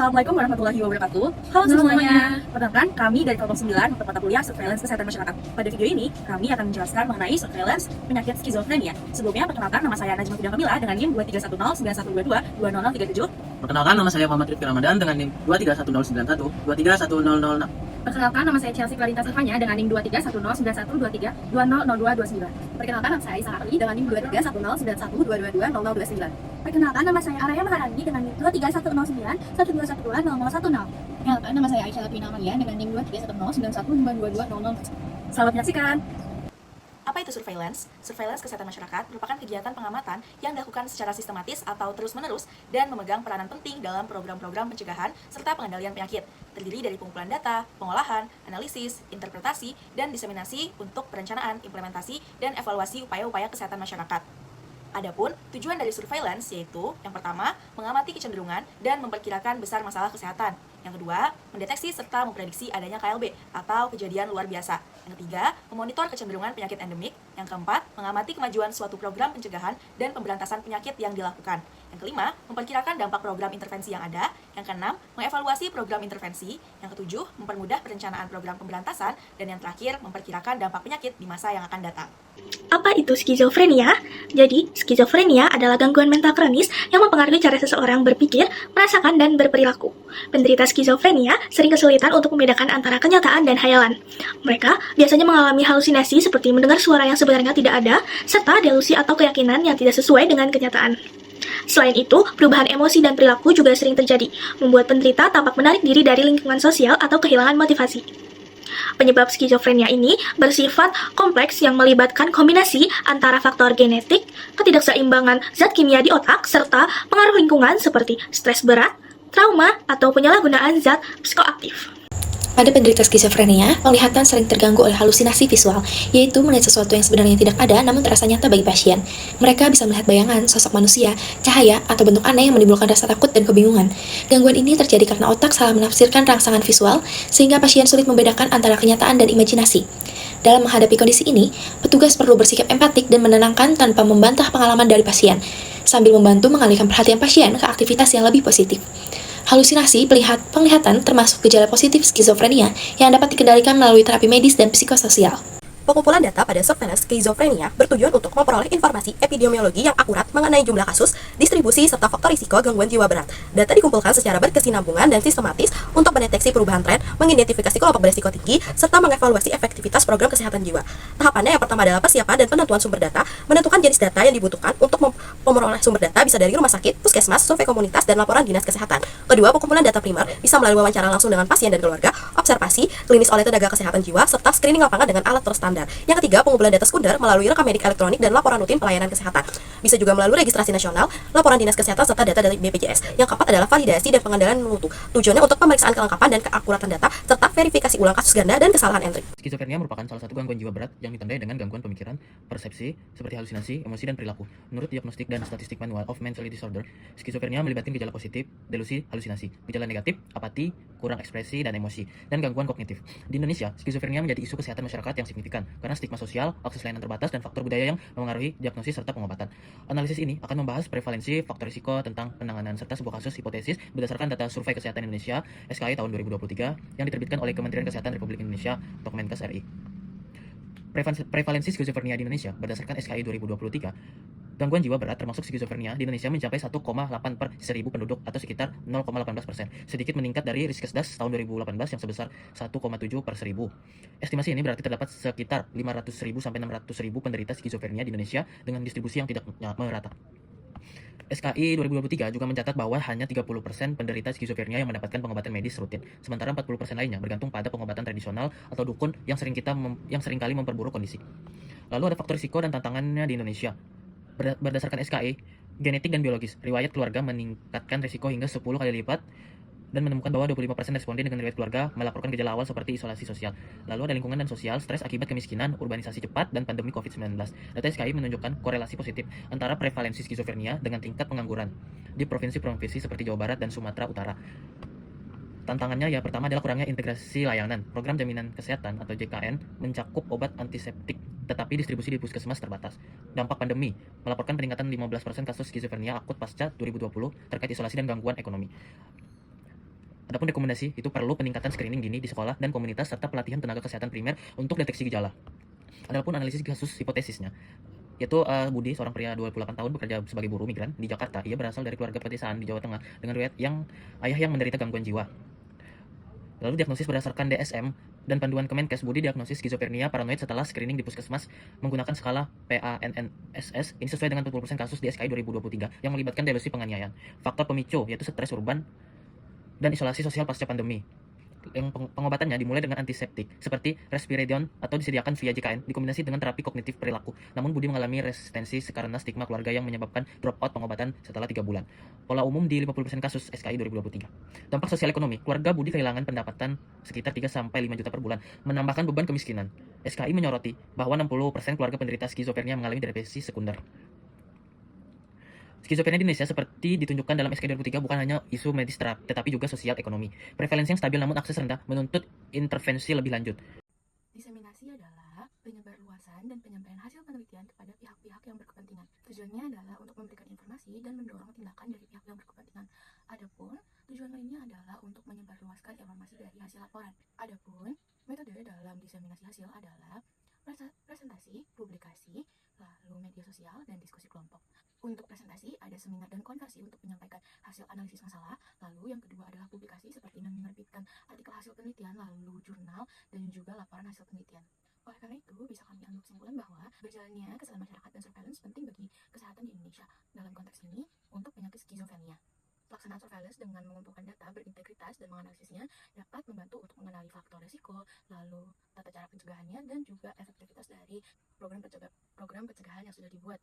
Assalamualaikum warahmatullahi wabarakatuh. Halo semuanya. Perkenalkan, kami dari kelompok 9 untuk mata kuliah Surveillance Kesehatan Masyarakat. Pada video ini, kami akan menjelaskan mengenai surveillance penyakit skizofrenia. Sebelumnya, perkenalkan nama saya Najma Fida Kamila dengan NIM 23109122 Perkenalkan, nama saya Muhammad Rifki Ramadan dengan NIM 231091 2310006. Perkenalkan, nama saya Chelsea Clarinta Silvanya dengan NIM 23109123200229. Perkenalkan, nama saya Isah Ali dengan NIM 231091222029. Perkenalkan, nama saya Araya Maharani dengan NIM 23109112120010. Perkenalkan, nama saya Aisyah Latwina Amalia dengan NIM 231091222000. Selamat menyaksikan. Apa itu surveillance? Surveillance kesehatan masyarakat merupakan kegiatan pengamatan yang dilakukan secara sistematis atau terus-menerus dan memegang peranan penting dalam program-program pencegahan serta pengendalian penyakit. Terdiri dari pengumpulan data, pengolahan, analisis, interpretasi, dan diseminasi untuk perencanaan, implementasi, dan evaluasi upaya-upaya kesehatan masyarakat. Adapun tujuan dari surveillance yaitu yang pertama, mengamati kecenderungan dan memperkirakan besar masalah kesehatan. Yang kedua, mendeteksi serta memprediksi adanya KLB atau kejadian luar biasa. Yang ketiga, memonitor kecenderungan penyakit endemik. Yang keempat, mengamati kemajuan suatu program pencegahan dan pemberantasan penyakit yang dilakukan. Yang kelima, memperkirakan dampak program intervensi yang ada. Yang keenam, mengevaluasi program intervensi. Yang ketujuh, mempermudah perencanaan program pemberantasan. Dan yang terakhir, memperkirakan dampak penyakit di masa yang akan datang. Apa itu skizofrenia? Jadi, skizofrenia adalah gangguan mental kronis yang mempengaruhi cara seseorang berpikir, merasakan, dan berperilaku. Penderita skizofrenia sering kesulitan untuk membedakan antara kenyataan dan hayalan. Mereka biasanya mengalami halusinasi seperti mendengar suara yang sebenarnya tidak ada, serta delusi atau keyakinan yang tidak sesuai dengan kenyataan. Selain itu, perubahan emosi dan perilaku juga sering terjadi, membuat penderita tampak menarik diri dari lingkungan sosial atau kehilangan motivasi. Penyebab skizofrenia ini bersifat kompleks yang melibatkan kombinasi antara faktor genetik, ketidakseimbangan zat kimia di otak, serta pengaruh lingkungan seperti stres berat, trauma, atau penyalahgunaan zat psikoaktif. Pada penderita skizofrenia, penglihatan sering terganggu oleh halusinasi visual, yaitu melihat sesuatu yang sebenarnya tidak ada namun terasa nyata bagi pasien. Mereka bisa melihat bayangan, sosok manusia, cahaya, atau bentuk aneh yang menimbulkan rasa takut dan kebingungan. Gangguan ini terjadi karena otak salah menafsirkan rangsangan visual, sehingga pasien sulit membedakan antara kenyataan dan imajinasi. Dalam menghadapi kondisi ini, petugas perlu bersikap empatik dan menenangkan tanpa membantah pengalaman dari pasien, sambil membantu mengalihkan perhatian pasien ke aktivitas yang lebih positif. Halusinasi penglihatan termasuk gejala positif skizofrenia yang dapat dikendalikan melalui terapi medis dan psikososial. Pengumpulan data pada surveillance skizofrenia bertujuan untuk memperoleh informasi epidemiologi yang akurat mengenai jumlah kasus, distribusi, serta faktor risiko gangguan jiwa berat. Data dikumpulkan secara berkesinambungan dan sistematis untuk mendeteksi perubahan tren, mengidentifikasi kelompok berisiko tinggi, serta mengevaluasi efektivitas program kesehatan jiwa. Tahapannya yang pertama adalah persiapan dan penentuan sumber data, menentukan jenis data yang dibutuhkan untuk memperoleh sumber data bisa dari rumah sakit, puskesmas, survei komunitas, dan laporan dinas kesehatan. Kedua, pengumpulan data primer bisa melalui wawancara langsung dengan pasien dan keluarga, observasi klinis oleh tenaga kesehatan jiwa, serta screening lapangan dengan alat terstandar. Yang ketiga, pengumpulan data sekunder melalui rekam medik elektronik dan laporan rutin pelayanan kesehatan. Bisa juga melalui registrasi nasional, laporan dinas kesehatan, serta data dari BPJS. Yang keempat adalah validasi dan pengendalian mutu. Tujuannya untuk pemeriksaan kelengkapan dan keakuratan data, serta verifikasi ulang kasus ganda dan kesalahan entry. Skizofrenia merupakan salah satu gangguan jiwa berat yang ditandai dengan gangguan pemikiran, persepsi, seperti halusinasi, emosi, dan perilaku. Menurut diagnostik dan statistik manual of mental disorder, skizofrenia melibatkan gejala positif, delusi, halusinasi, gejala negatif, apati, kurang ekspresi, dan emosi, dan gangguan kognitif. Di Indonesia, skizofrenia menjadi isu kesehatan masyarakat yang signifikan karena stigma sosial, akses layanan terbatas, dan faktor budaya yang memengaruhi diagnosis serta pengobatan. Analisis ini akan membahas prevalensi, faktor risiko tentang penanganan, serta sebuah kasus hipotesis berdasarkan data Survei Kesehatan Indonesia (SKI) tahun 2023 yang diterbitkan oleh Kementerian Kesehatan Republik Indonesia atau Kemenkes RI. Prevalensi skizofrenia di Indonesia berdasarkan SKI 2023, gangguan jiwa berat termasuk skizofrenia di Indonesia mencapai 1,8 per 1000 penduduk atau sekitar 0,18%, sedikit meningkat dari Riskesdas tahun 2018 yang sebesar 1,7 per 1000. Estimasi ini berarti terdapat sekitar 500.000 sampai 600.000 penderita skizofrenia di Indonesia dengan distribusi yang tidak merata. SKI 2023 juga mencatat bahwa hanya 30% penderita skizofrenia yang mendapatkan pengobatan medis rutin, sementara 40% lainnya bergantung pada pengobatan tradisional atau dukun yang seringkali memperburuk kondisi. Lalu ada faktor risiko dan tantangannya di Indonesia. Berdasarkan SKI, genetik dan biologis, riwayat keluarga meningkatkan risiko hingga 10 kali lipat dan menemukan bahwa 25% responden dengan riwayat keluarga melaporkan gejala awal seperti isolasi sosial. Lalu ada lingkungan dan sosial, stres akibat kemiskinan, urbanisasi cepat, dan pandemi COVID-19. Data SKI menunjukkan korelasi positif antara prevalensi skizofrenia dengan tingkat pengangguran di provinsi-provinsi seperti Jawa Barat dan Sumatera Utara. Tantangannya ya pertama adalah kurangnya integrasi layanan. Program jaminan kesehatan atau JKN mencakup obat antiseptik, tetapi distribusi di puskesmas terbatas. Dampak pandemi melaporkan peningkatan 15% kasus skizofrenia akut pasca 2020 terkait isolasi dan gangguan ekonomi. Adapun rekomendasi itu perlu peningkatan screening dini di sekolah dan komunitas serta pelatihan tenaga kesehatan primer untuk deteksi gejala. Adapun analisis kasus hipotesisnya, yaitu Budi, seorang pria 28 tahun bekerja sebagai buruh migran di Jakarta. Ia berasal dari keluarga pedesaan di Jawa Tengah dengan riwayat ayah yang menderita gangguan jiwa. Lalu diagnosis berdasarkan DSM dan panduan Kemenkes. Budi diagnosis skizofrenia paranoid setelah screening di puskesmas menggunakan skala PANNSS. Ini sesuai dengan 40% kasus di SKI 2023 yang melibatkan delusi penganiayaan. Faktor pemicu yaitu stres urban dan isolasi sosial pasca pandemi. Yang pengobatannya dimulai dengan antiseptik seperti risperidone atau disediakan via JKN dikombinasi dengan terapi kognitif perilaku. Namun Budi mengalami resistensi karena stigma keluarga yang menyebabkan drop out pengobatan setelah 3 bulan. Pola umum di 50% kasus SKI 2023. Dampak sosial ekonomi, keluarga Budi kehilangan pendapatan sekitar 3-5 juta per bulan, menambahkan beban kemiskinan. SKI menyoroti bahwa 60% keluarga penderita skizofrenia mengalami depresi sekunder. Skizofrenia di Indonesia seperti ditunjukkan dalam SKI 2003 bukan hanya isu medis tetapi juga sosial ekonomi. Prevalensi yang stabil namun akses rendah menuntut intervensi lebih lanjut. Diseminasi adalah penyebarluasan dan penyampaian hasil penelitian kepada pihak-pihak yang berkepentingan. Tujuannya adalah untuk memberikan informasi dan mendorong tindakan dari pihak yang berkepentingan. Adapun tujuan lainnya adalah untuk menyebarluaskan informasi dari hasil laporan. Adapun metode dalam diseminasi hasil adalah presentasi, publikasi, lalu media sosial, dan diskusi kelompok. Untuk presentasi, ada seminar dan konversi untuk menyampaikan hasil analisis masalah. Lalu yang kedua adalah publikasi seperti menerbitkan artikel hasil penelitian, lalu jurnal, dan juga laporan hasil penelitian. Oleh karena itu, bisa kami ambil kesimpulan bahwa berjalannya kesehatan masyarakat dan surveillance penting bagi kesehatan di Indonesia. Dalam konteks ini, untuk penyakit skizofrenia. Pelaksanaan surveillance dengan mengumpulkan data berintegritas dan menganalisisnya dapat membantu untuk mengenali faktor risiko, lalu tata cara pencegahannya, dan juga efektivitas dari program pencegahan yang sudah dibuat.